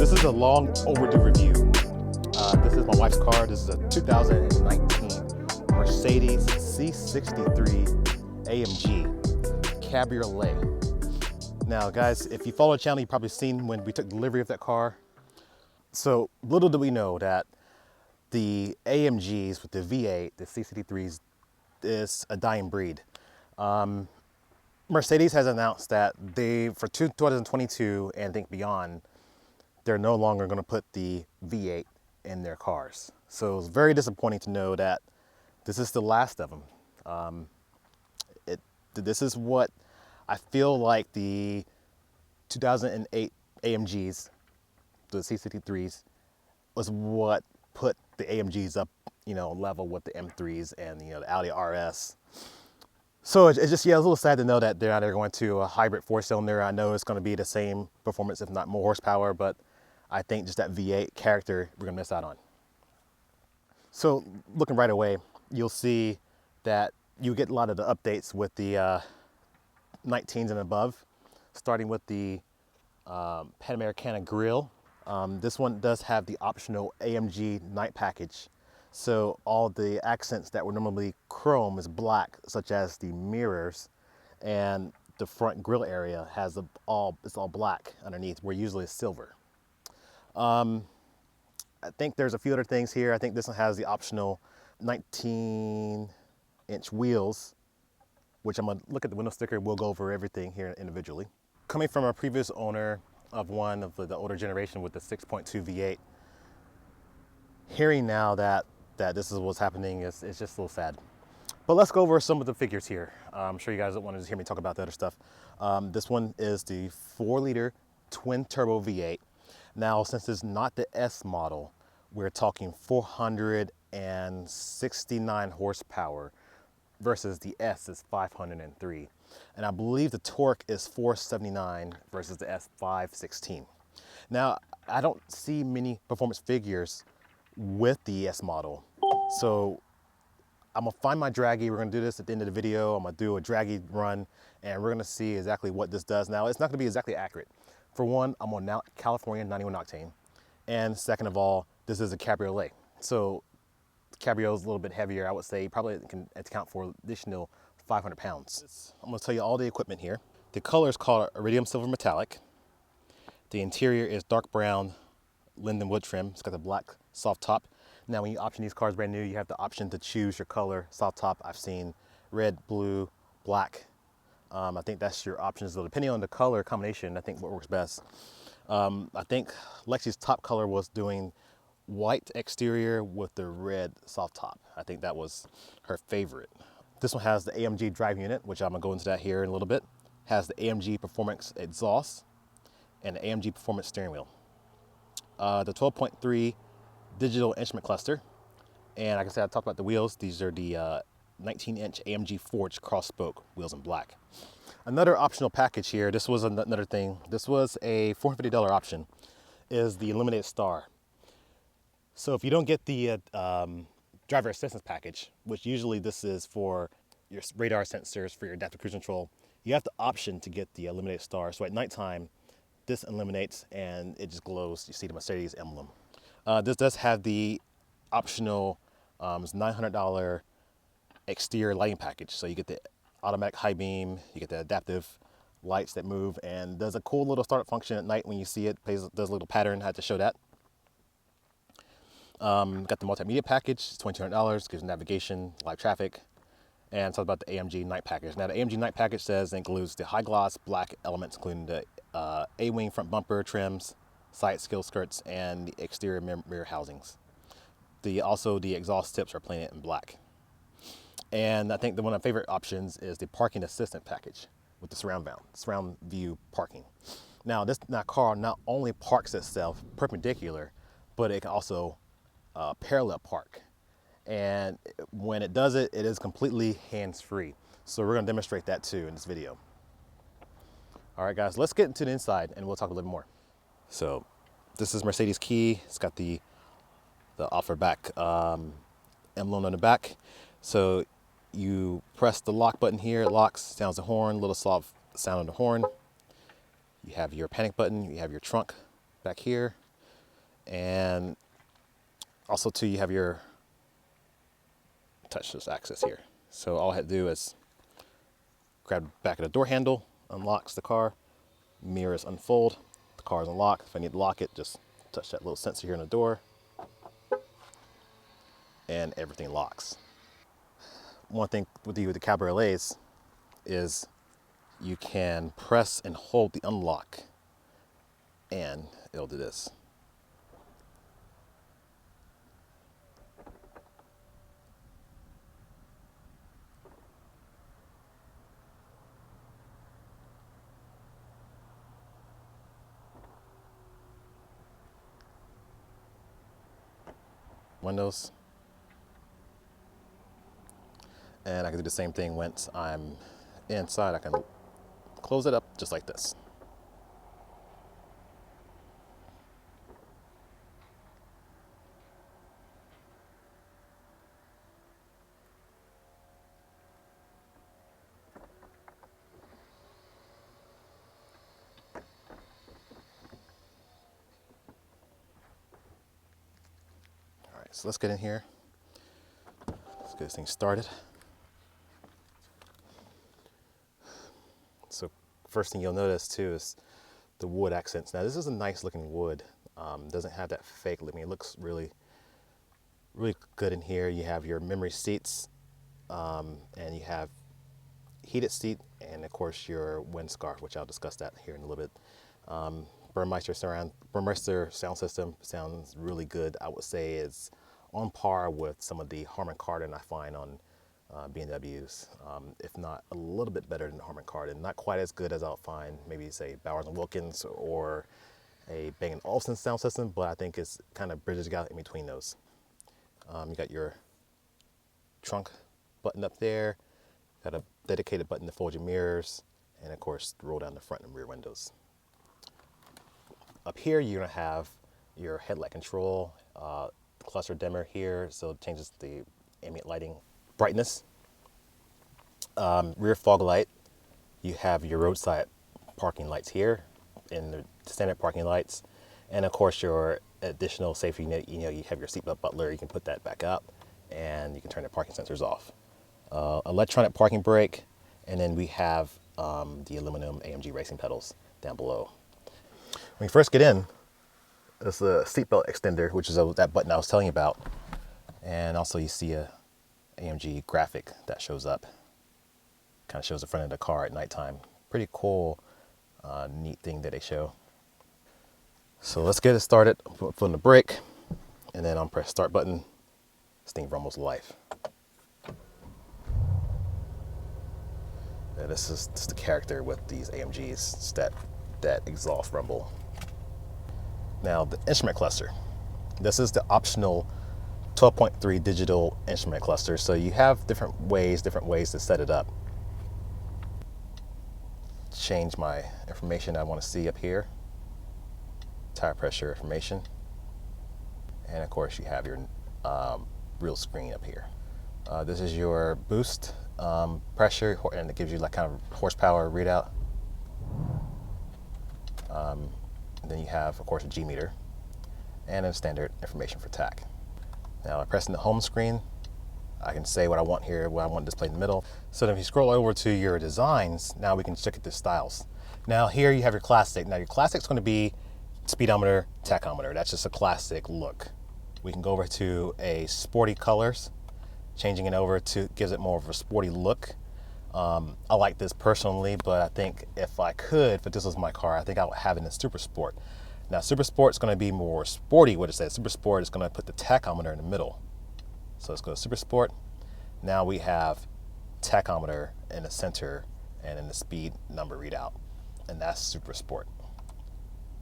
This is a long overdue review. This is my wife's car. This is a 2019 Mercedes C63 AMG Cabriolet. Now guys, if you follow the channel, you've probably seen when we took delivery of that car. So little do we know that the AMGs with the V8, the C63s, is a dying breed. Mercedes has announced that for 2022 and I think beyond, they're no longer going to put the V8 in their cars. So it's very disappointing to know that this is the last of them. This is what I feel like the 2008 AMGs, the C63s, was what put the AMGs up, level with the M3s and the Audi RS. So it's just, it's a little sad to know that they're going to a hybrid four-cylinder. I know it's going to be the same performance, if not more horsepower, but I think just that V8 character we're going to miss out on. So looking right away, you'll see that you get a lot of the updates with the 19s and above, starting with the Pan Americana grille. This one does have the optional AMG night package. So all the accents that were normally chrome is black, such as the mirrors, and the front grille area has it's all black underneath, where usually it's silver. I think there's a few other things here. I think this one has the optional 19-inch wheels, which I'm gonna look at the window sticker. We'll go over everything here individually. Coming from a previous owner of one of the older generation with the 6.2 V8, hearing now that this is what's happening is just a little sad. But let's go over some of the figures here. I'm sure you guys don't want to just hear me talk about the other stuff. This one is the 4-liter twin turbo V8. Now, since it's not the S model, we're talking 469 horsepower versus the S is 503. And I believe the torque is 479 versus the S 516. Now, I don't see many performance figures with the S model. So I'm gonna find my draggy. We're gonna do this at the end of the video. I'm gonna do a draggy run and we're gonna see exactly what this does. Now, it's not gonna be exactly accurate. For one, I'm on California 91 octane. And second of all, this is a cabriolet. So cabriolet is a little bit heavier. I would say probably can account for additional 500 pounds. I'm gonna tell you all the equipment here. The color is called iridium silver metallic. The interior is dark brown linden wood trim. It's got the black soft top. Now when you option these cars brand new, you have the option to choose your color, soft top. I've seen red, blue, black. I think that's your options. So depending on the color combination, I think what works best. I think Lexi's top color was doing white exterior with the red soft top. I think that was her favorite. This one has the AMG drive unit, which I'm gonna go into that here in a little bit. Has the AMG Performance exhaust and the AMG Performance steering wheel. The 12.3 digital instrument cluster. And like I said, I talked about the wheels. These are the 19-inch AMG Forged cross spoke wheels in black. Another optional package here, this was another thing. This was a $450 option, is the illuminated star. So if you don't get the driver assistance package, which usually this is for your radar sensors for your adaptive cruise control, you have the option to get the illuminated star. So at nighttime, this illuminates and it just glows. You see the Mercedes emblem. This does have the optional $900 exterior lighting package. So you get the automatic high beam, you get the adaptive lights that move, and there's a cool little startup function at night when you see it, does a little pattern. I had to show that. Got the multimedia package, it's $2,200, gives navigation, live traffic, and talk about the AMG night package. Now the AMG night package says it includes the high gloss black elements, including the A-wing front bumper trims, side skill skirts, and the exterior mirror housings. Also the exhaust tips are painted in black. And I think one of my favorite options is the parking assistant package with the surround view parking. Now this car not only parks itself perpendicular, but it can also parallel park. And when it does it, it is completely hands-free. So we're gonna demonstrate that too in this video. All right, guys, let's get into the inside and we'll talk a little more. So this is Mercedes key. It's got the offer back emblem on the back. So you press the lock button here, it locks, sounds the horn, little soft sound on the horn. You have your panic button, you have your trunk back here. And also too, you have your touchless access here. So all I had to do is grab the back of the door handle, unlocks the car, mirrors unfold, the car is unlocked. If I need to lock it, just touch that little sensor here on the door and everything locks. One thing with the cabriolets is you can press and hold the unlock and it'll do this. Windows. And I can do the same thing once I'm inside. I can close it up just like this. All right, so let's get in here. Let's get this thing started. So first thing you'll notice too is the wood accents. Now this is a nice looking wood. Doesn't have that fake look. I mean, it looks really good in here. You have your memory seats, and you have heated seat, and of course your wind scarf, which I'll discuss that here in a little bit. Burmeister sound system sounds really good. I would say it's on par with some of the Harman Kardon I find on BMWs, if not a little bit better than Harman Kardon. Not quite as good as I'll find maybe say Bowers & Wilkins or a Bang & Olufsen sound system, but I think it's kind of bridges out in between those. You got your trunk button up there, got a dedicated button to fold your mirrors, and of course roll down the front and rear windows. Up here you're gonna have your headlight control, cluster dimmer here, so it changes the ambient lighting brightness. Rear fog light, you have your roadside parking lights here and the standard parking lights, and of course your additional safety, you have your seatbelt butler. You can put that back up and you can turn the parking sensors off. Electronic parking brake, and then we have the aluminum AMG racing pedals down below. When you first get in, there's a seatbelt extender, which is that button I was telling you about, and also you see a AMG graphic that shows up. Kind of shows the front of the car at nighttime. Pretty cool, neat thing that they show. So let's get it started. Put on the brake, and then I'll press start button. This thing rumbles life. Yeah, this is just the character with these AMGs. It's that exhaust rumble. Now the instrument cluster. This is the optional 12.3 digital instrument cluster. So you have different ways to set it up. Change my information I want to see up here. Tire pressure information. And of course you have your real screen up here. This is your boost pressure, and it gives you like kind of horsepower readout. Then you have, of course, a G meter and a standard information for TAC. Now, by pressing the home screen, I can say what I want here, what I want displayed in the middle. So if you scroll over to your designs, now we can check at the styles. Now here you have your classic. Now your classic is going to be speedometer, tachometer. That's just a classic look. We can go over to a sporty colors. Changing it over to gives it more of a sporty look. I like this personally, but I think if this was my car, I think I would have it in Super Sport. Now Super Sport is going to be more sporty. What it says, Super Sport is going to put the tachometer in the middle. So let's go to Super Sport. Now we have tachometer in the center and in the speed number readout, and that's Super Sport.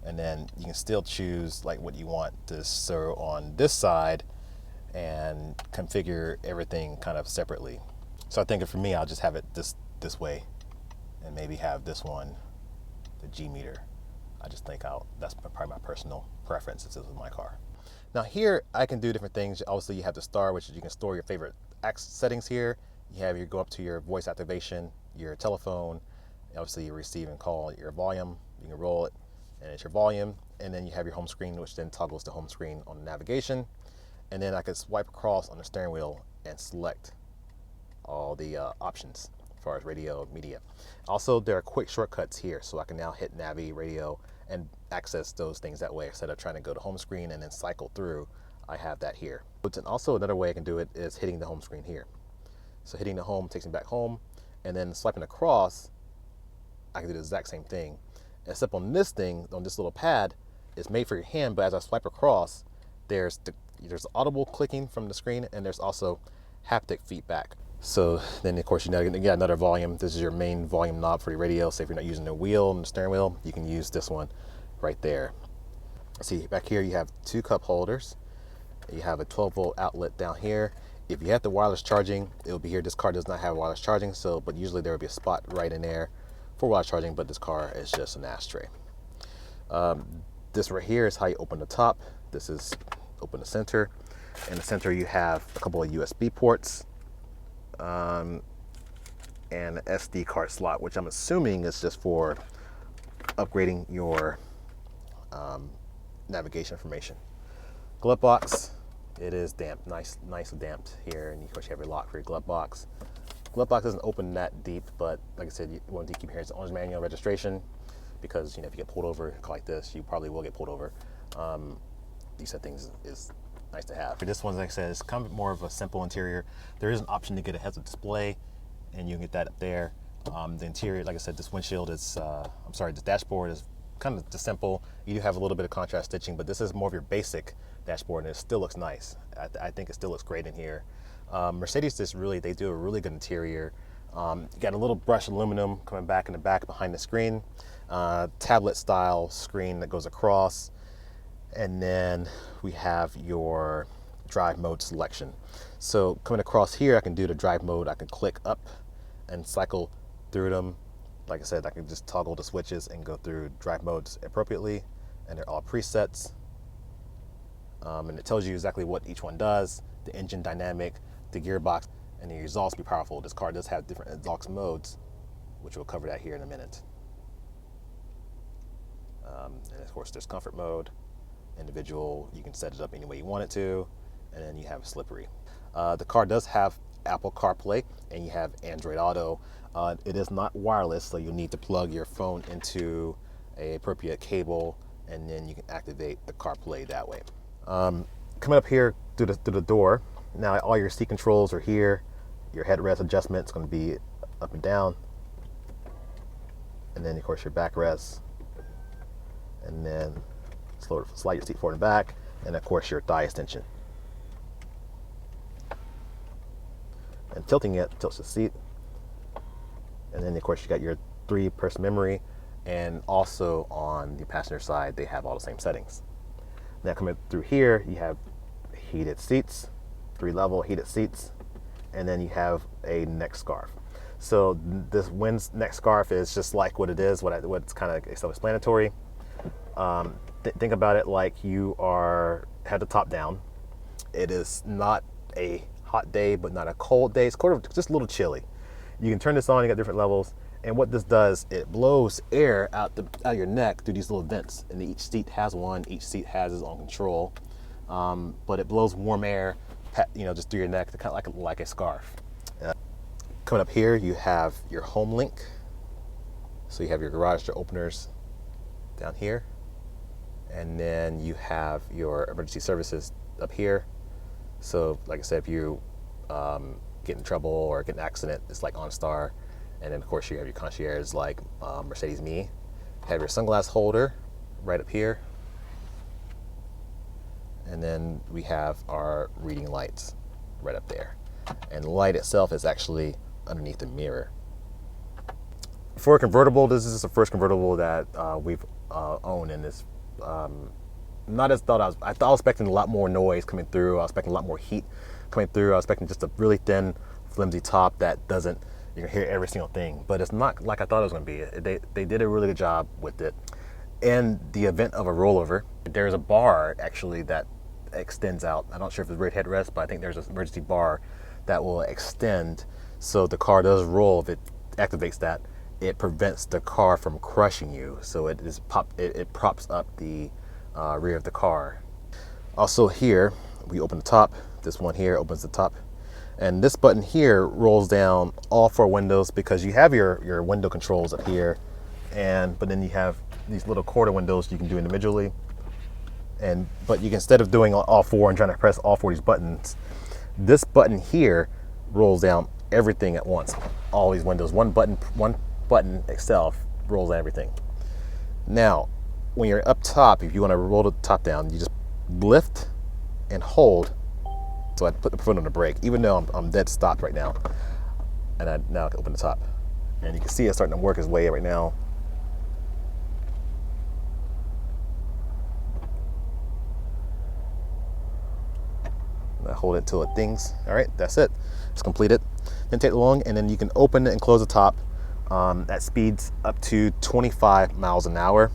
And then you can still choose like what you want to show on this side and configure everything kind of separately. So I think for me, I'll just have it this way, and maybe have this one, the G meter. I just think that's probably my personal preference if this was my car. Now here I can do different things. Obviously you have the star, which is you can store your favorite settings here. You have go up to your voice activation, your telephone, obviously you receive and call your volume. You can roll it, and it's your volume, and then you have your home screen, which then toggles to home screen on the navigation. And then I could swipe across on the steering wheel and select all the options as far as radio media. Also, there are quick shortcuts here, so I can now hit Navi, radio, and access those things that way instead of trying to go to home screen and then cycle through. I have that here. And also another way I can do it is hitting the home screen here. So hitting the home takes me back home, and then swiping across, I can do the exact same thing. Except on this thing, on this little pad, it's made for your hand, but as I swipe across, there's audible clicking from the screen, and there's also haptic feedback. So then of course you get another volume. This is your main volume knob for your radio. Say if you're not using the wheel and the steering wheel, you can use this one right there. See, back here you have two cup holders. You have a 12-volt outlet down here. If you have the wireless charging, it will be here. This car does not have wireless charging, but usually there will be a spot right in there for wireless charging, but this car is just an ashtray. This right here is how you open the top. This is open the center. In the center you have a couple of USB ports and an SD card slot, which I'm assuming is just for upgrading your navigation information. Glove box, it is damp, nice damped here, and of course you have your lock for your glove box. Glove box doesn't open that deep, but like I said, you want to keep here. It's owner's manual registration, because if you get pulled over like this, you probably will get pulled over. These set things is nice to have. For this one, like I said, it's kind of more of a simple interior. There is an option to get a heads-up display, and you can get that up there. The interior, like I said, this windshield is, this dashboard is kind of just simple. You do have a little bit of contrast stitching, but this is more of your basic dashboard, and it still looks nice. I think it still looks great in here. Mercedes they do a really good interior. You got a little brushed aluminum coming back in the back behind the screen, tablet style screen that goes across, and then we have your drive mode selection. So coming across here, I can do the drive mode. I can click up and cycle through them. Like I said, I can just toggle the switches and go through drive modes appropriately, and they're all presets. And it tells you exactly what each one does: the engine dynamic, the gearbox, and the exhaust be powerful. This car does have different exhaust modes, which we'll cover that here in a minute. And of course, there's comfort mode, individual. You can set it up any way you want it to, and then you have slippery. The car does have Apple CarPlay, and you have Android Auto. It is not wireless, so you'll need to plug your phone into an appropriate cable, and then you can activate the CarPlay that way. Coming up here through the door, now all your seat controls are here. Your headrest adjustment is going to be up and down, and then of course your backrest, and then slide your seat forward and back, and of course your thigh extension. And tilting it tilts the seat, and then of course you got your 3-person memory, and also on the passenger side they have all the same settings. Now coming through here, you have heated seats, 3-level heated seats, and then you have a neck scarf. So this neck scarf is just like what it is, what's kind of self-explanatory. Think about it like you had the top down. It is not a hot day, but not a cold day. It's just a little chilly. You can turn this on. You got different levels, and what this does, it blows air out of your neck through these little vents, and each seat has one. Each seat has its own control, but it blows warm air, just through your neck, kind of like a scarf. Coming up here, you have your home link. So you have your garage door openers down here, and then you have your emergency services up here. So like I said, if you get in trouble or get in an accident, it's like OnStar. And then of course you have your concierge like Mercedes-AMG. Have your sunglass holder right up here. And then we have our reading lights right up there. And the light itself is actually underneath the mirror. For a convertible, this is the first convertible that we've owned, and it's not as thought. I was expecting a lot more noise coming through. I was expecting a lot more heat coming through. I was expecting just a really thin, flimsy top that you can hear every single thing. But it's not like I thought it was going to be. They did a really good job with it. In the event of a rollover, there's a bar actually that extends out. I'm not sure if it's rear headrest, but I think there's an emergency bar that will extend, so the car does roll if it activates that. it prevents the car from crushing you. So it props up the rear of the car. Also here, we open the top. This one here opens the top. And this button here rolls down all 4 windows because you have your window controls up here. But then you have these little quarter windows you can do individually. But you can, instead of doing all 4 and trying to press all 4 of these buttons, this button here rolls down everything at once. All these windows, one button itself rolls down everything. Now, when you're up top, if you want to roll the top down, you just lift and hold. So I put the foot on the brake, even though I'm dead stopped right now. And now I can open the top. And you can see it's starting to work its way right now. I hold it until it dings. All right, that's it. It's completed. Didn't take long, and then you can open it and close the top. That speeds up to 25 miles an hour.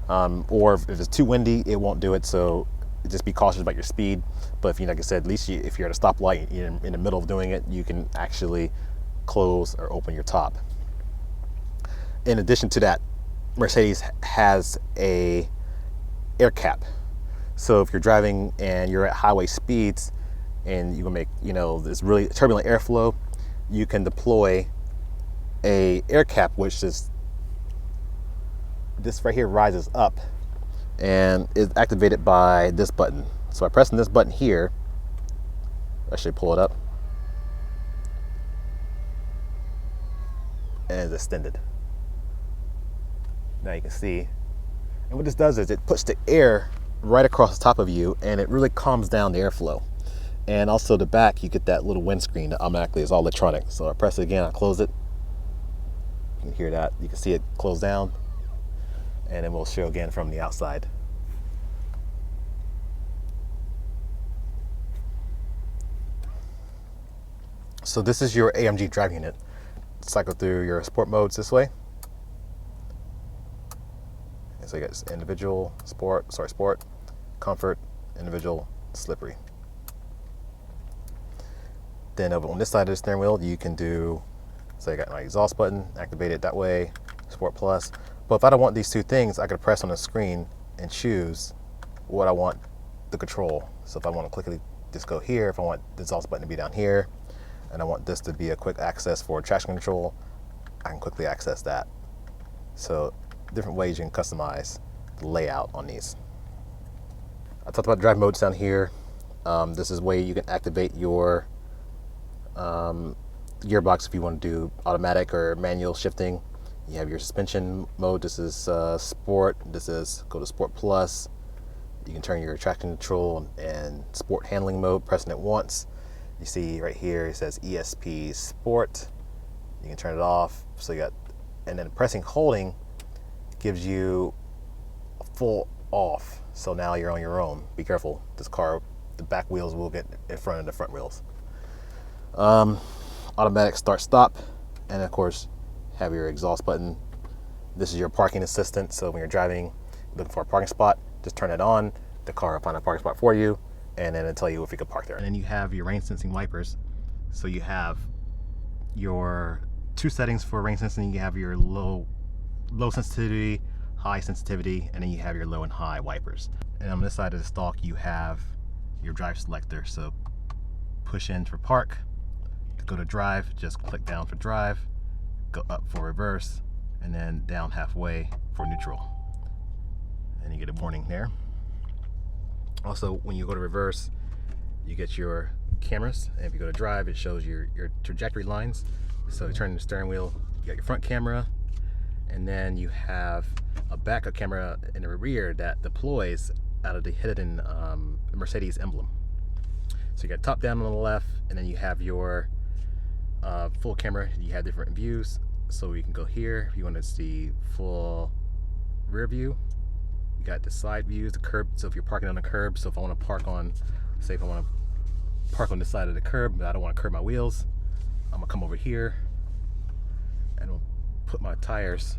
Or if it's too windy, it won't do it. So just be cautious about your speed. But if like I said, at least if you're at a stoplight in the middle of doing it, you can actually close or open your top. In addition to that, Mercedes has a air cap. So if you're driving and you're at highway speeds and you can make, this really turbulent airflow, you can deploy a air cap, which is this right here, rises up and is activated by this button. So by pressing this button here, actually pull it up, and it's extended. Now you can see, and what this does is it puts the air right across the top of you, and it really calms down the airflow. And also the back, you get that little windscreen that automatically is all electronic. So I press it again, I close it. You can hear that. You can see it close down, and then we'll show again from the outside. So this is your AMG driving unit. Cycle through your sport modes this way. And so you got individual, sport, comfort, individual, slippery. Then over on this side of the steering wheel, you can do, so you got my exhaust button, activate it that way, Sport Plus. But if I don't want these 2 things, I could press on the screen and choose what I want to control. So if I want to quickly just go here, if I want the exhaust button to be down here, and I want this to be a quick access for traction control, I can quickly access that. So different ways you can customize the layout on these. I talked about drive modes down here. This is where you can activate your gearbox if you want to do automatic or manual shifting. You have your suspension mode. This is sport. This is go to Sport Plus. You can turn your traction control and sport handling mode, pressing it once. You see right here it says ESP Sport. You can turn it off. So you got, and then holding gives you a full off. So now you're on your own. Be careful. This car, the back wheels will get in front of the front wheels. Automatic start stop, and of course have your exhaust button. This is your parking assistant. So when you're driving, looking for a parking spot, just turn it on. The car will find a parking spot for you, and then it'll tell you if you can park there. And then you have your rain sensing wipers. So you have your 2 settings for rain sensing. You have your low sensitivity, high sensitivity, and then you have your low and high wipers. And on this side of the stalk, you have your drive selector. So push in for park. To go to drive, just click down for drive, go up for reverse, and then down halfway for neutral. And you get a warning there. Also, when you go to reverse, you get your cameras, and if you go to drive, it shows your trajectory lines. So you turn the steering wheel, you got your front camera, and then you have a backup camera in the rear that deploys out of the hidden Mercedes emblem. So you got top down on the left, and then you have your full camera. You have different views, so you can go here if you want to see full rear view. You got the side views, the curb. So if you're parking on the curb, so if I want to park on, say if I want to park on this side of the curb, but I don't want to curb my wheels, I'm gonna come over here and we'll put my tires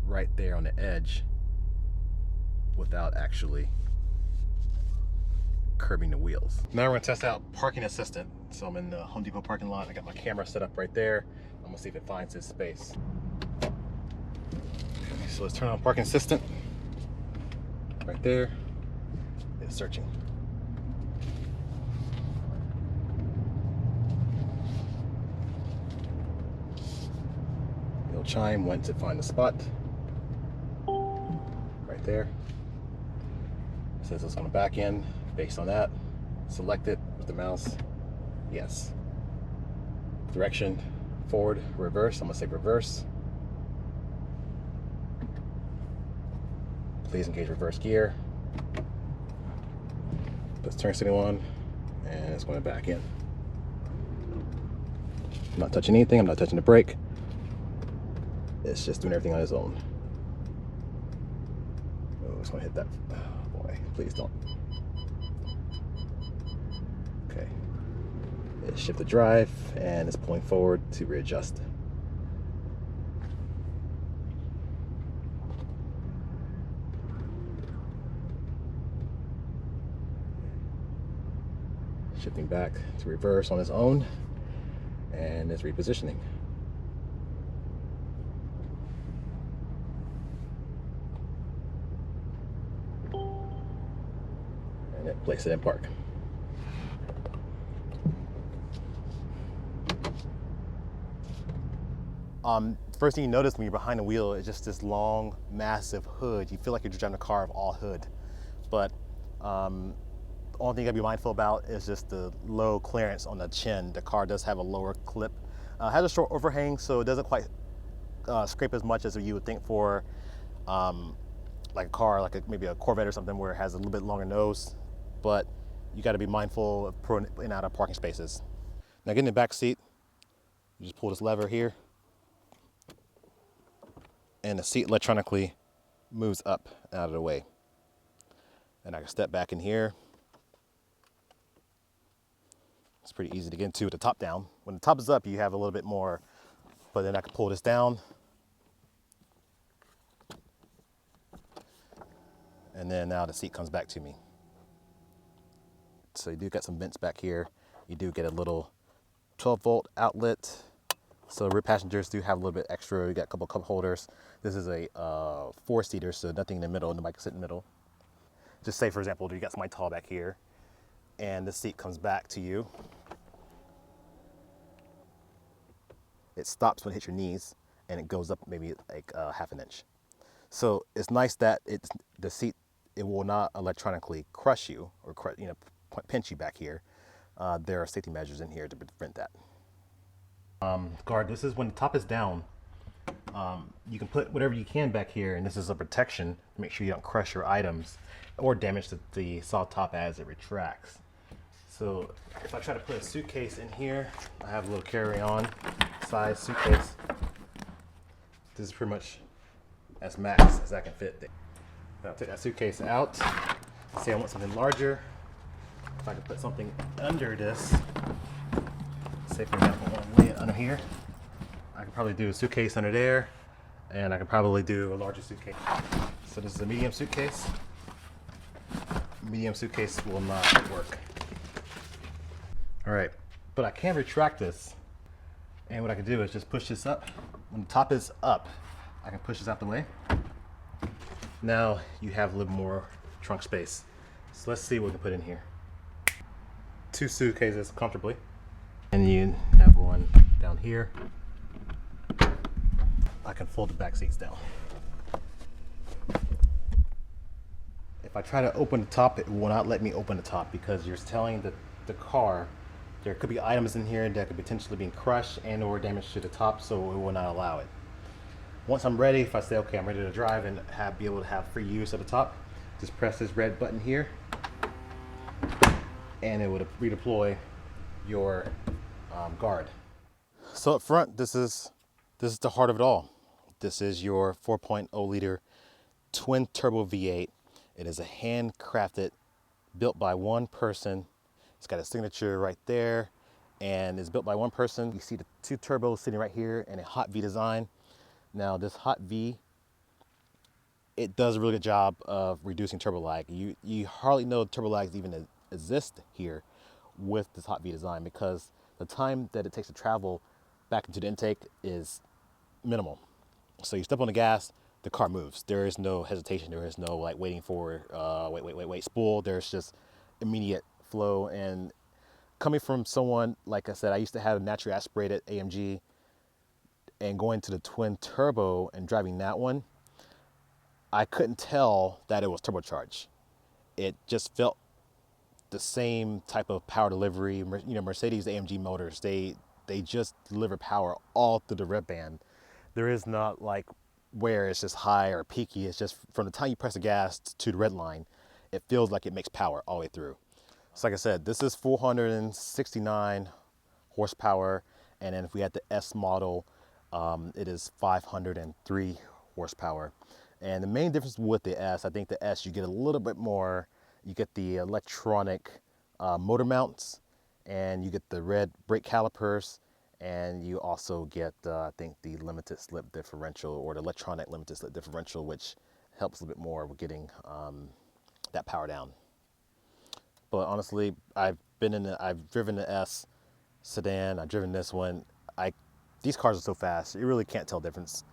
right there on the edge without actually curbing the wheels. Now we're gonna test out parking assistant. So I'm in the Home Depot parking lot. I got my camera set up right there. I'm gonna see if it finds this space. Okay, so let's turn on parking assistant. Right there, it's searching. It'll chime once it finds the spot. Right there. It says it's gonna back in. Based on that, select it with the mouse. Yes. Direction, forward, reverse. I'm gonna say reverse. Please engage reverse gear. Let's turn signal on, and it's going to back in. I'm not touching anything. I'm not touching the brake. It's just doing everything on its own. Oh, it's going to hit that. Oh boy, please don't. Okay. It shifted drive, and it's pulling forward to readjust. Shifting back to reverse on its own, and it's repositioning. And it places it in park. First thing you notice when you're behind the wheel is just this long, massive hood. You feel like you're driving a car of all hood. But the only thing you gotta be mindful about is just the low clearance on the chin. The car does have a lower clip. Has a short overhang, so it doesn't quite scrape as much as you would think for like a car, like maybe a Corvette or something where it has a little bit longer nose. But you gotta be mindful of pulling in and out of parking spaces. Now get in the back seat, you just pull this lever here, and the seat electronically moves up and out of the way. And I can step back in here. It's pretty easy to get into with the top down. When the top is up, you have a little bit more, but then I can pull this down. And then now the seat comes back to me. So you do get some vents back here. You do get a little 12-volt outlet. So rear passengers do have a little bit extra. You got a couple cup holders. This is a 4-seater, so nothing in the middle, nobody can sit in the middle. Just say, for example, you got somebody tall back here, and the seat comes back to you. It stops when it hits your knees, and it goes up maybe like half an inch. So it's nice that the seat, it will not electronically crush you or pinch you back here. There are safety measures in here to prevent that. Guard, this is when the top is down. You can put whatever you can back here, and this is a protection to make sure you don't crush your items or damage the soft top as it retracts. So if I try to put a suitcase in here, I have a little carry-on size suitcase. This is pretty much as max as I can fit there. Now I'll take that suitcase out. Say I want something larger. If I could put something under this, say for example, I want to lay it under here. I could probably do a suitcase under there, and I could probably do a larger suitcase. So this is a medium suitcase. Medium suitcase will not work. All right, but I can retract this. And what I can do is just push this up. When the top is up, I can push this out the way. Now you have a little more trunk space. So let's see what we can put in here. 2 suitcases comfortably. And you have one down here. I can fold the back seats down. If I try to open the top, it will not let me open the top because you're telling the car there could be items in here that could potentially be crushed and or damage to the top, so it will not allow it. Once I'm ready, if I say, okay, I'm ready to drive and be able to have free use of the top, just press this red button here and it would redeploy your guard. So up front, this is the heart of it all. This is your 4.0 liter twin turbo V8. It is a handcrafted, built by one person. It's got a signature right there, and it's built by one person. You see the 2 turbos sitting right here and a hot V design. Now this hot V, it does a really good job of reducing turbo lag. You hardly know turbo lags even exist here with this hot V design because the time that it takes to travel back into the intake is minimal. So you step on the gas, the car moves. There is no hesitation. There is no like waiting for wait spool. There's just immediate flow. And coming from someone, like I said, I used to have a naturally aspirated AMG, and going to the twin turbo and driving that one, I couldn't tell that it was turbocharged. It just felt the same type of power delivery. You know, Mercedes-AMG motors, they just deliver power all through the rev band. There is not like where it's just high or peaky. It's just from the time you press the gas to the red line, it feels like it makes power all the way through. So like I said, this is 469 horsepower, and then if we had the S model, it is 503 horsepower. And the main difference with the S, I think the S, you get a little bit more. You get the electronic motor mounts, and you get the red brake calipers, and you also get, I think, the limited slip differential, or the electronic limited slip differential, which helps a little bit more with getting that power down. But honestly, I've driven the S sedan, I've driven this one. These cars are so fast, you really can't tell the difference.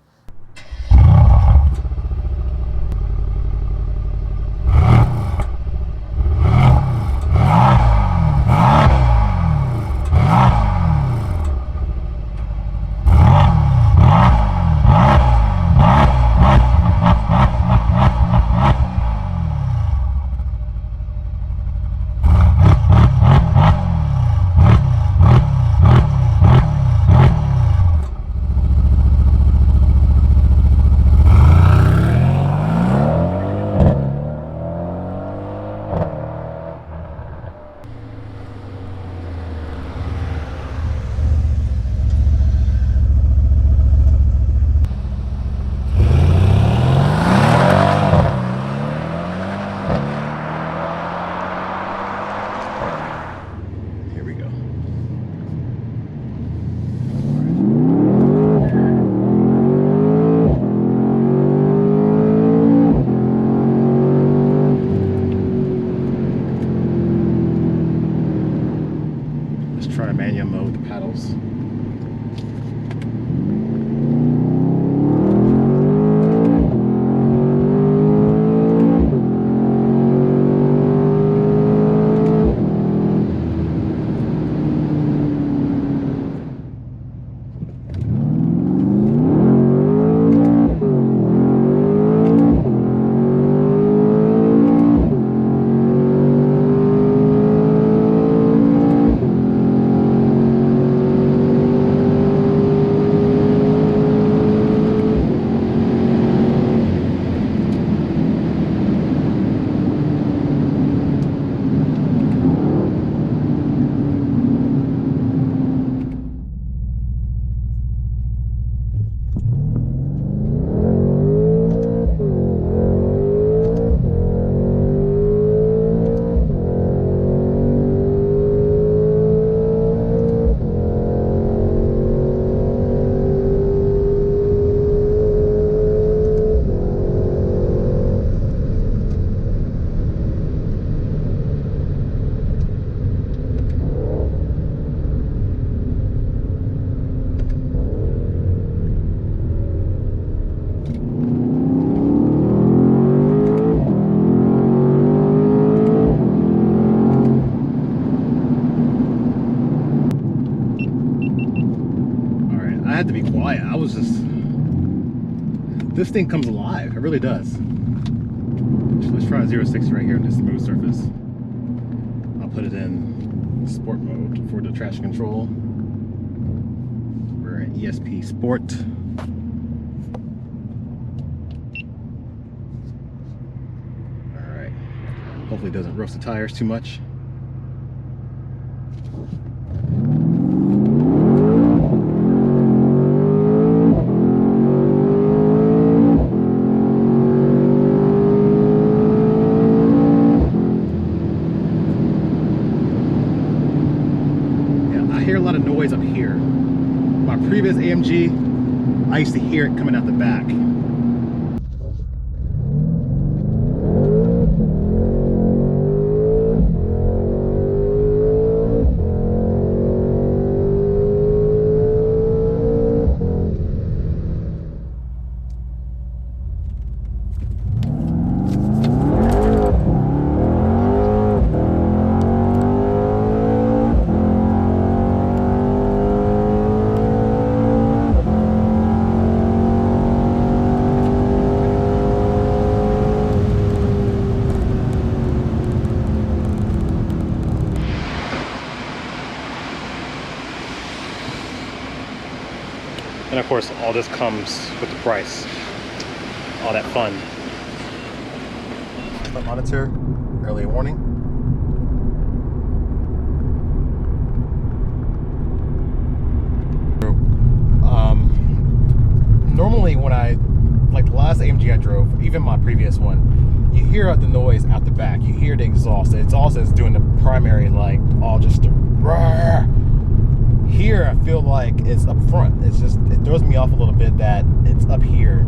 Try manual mode, the paddles. Had to be quiet. I was just, this thing comes alive. It really does. Let's try 0-60 right here on this smooth surface. I'll put it in sport mode for the traction control. We're in ESP Sport. All right. Hopefully it doesn't roast the tires too much. Up here. My previous AMG, I used to hear it coming out the back. And of course, all this comes with the price. All that fun. Monitor, early warning. Normally when like the last AMG I drove, even my previous one, you hear the noise out the back. You hear the exhaust. The exhaust is doing the primary, like all just roar. Here I feel like it's up front. It's just, it throws me off a little bit that it's up here.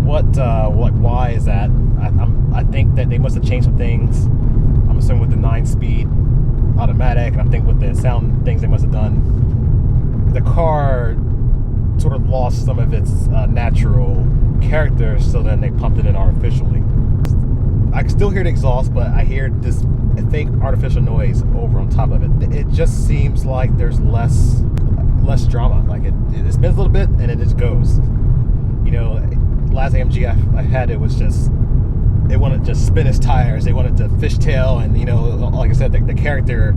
Why is that? I think that they must have changed some things. I'm assuming with the 9-speed automatic, and I'm thinking with the sound things they must have done. The car sort of lost some of its natural character, so then they pumped it in artificially. I can still hear the exhaust, but I hear this fake artificial noise over on top of it. It just seems like there's less drama. Like it spins a little bit and it just goes. You know, last AMG I had, it was just, it wanted to just spin its tires. They wanted to fishtail, and you know, like I said, the character,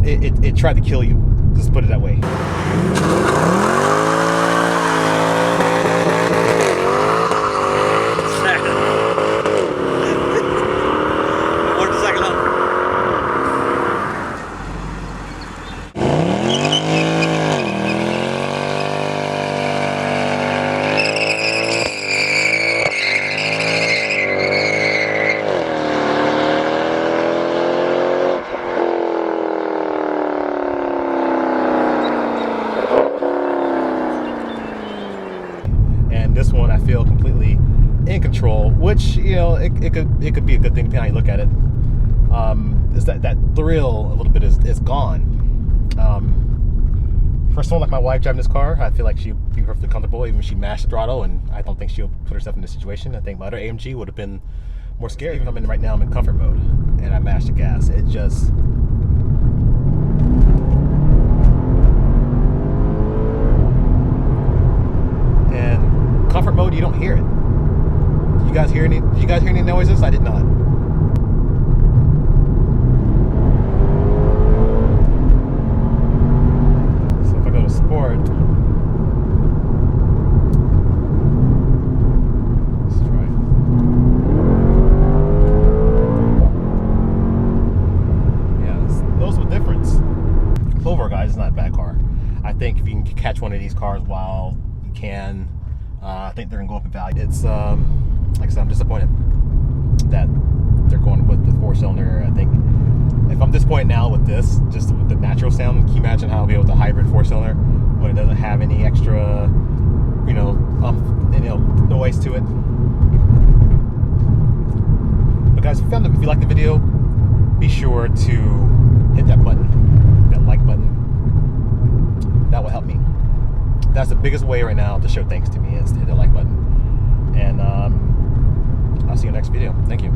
it tried to kill you. Just put it that way. This one I feel completely in control, which, you know, it could be a good thing depending on how you look at it. Is that thrill a little bit is gone. For someone like my wife driving this car, I feel like she'd be perfectly comfortable even if she mashed the throttle, and I don't think she'll put herself in this situation. I think my other AMG would have been more scary. Even if right now I'm in comfort mode and I mashed the gas, it just, comfort mode, you don't hear it. You guys hear any? Did you guys hear any noises? I did not. So if I go to sport, let's try it. Yeah, those are the difference. Overall, guys, it's not a bad car. I think if you can catch one of these cars while you can, I think they're gonna go up in value. It's like I said, I'm disappointed that they're going with the 4-cylinder. I think if I'm disappointed now with this, just with the natural sound, can you imagine how it'll be with a hybrid 4-cylinder when it doesn't have any extra, you know, noise to it? But guys, if you like the video, be sure to hit that button, that like button. That will help me. That's the biggest way right now to show thanks to me, is to hit the like button. And I'll see you in the next video. Thank you.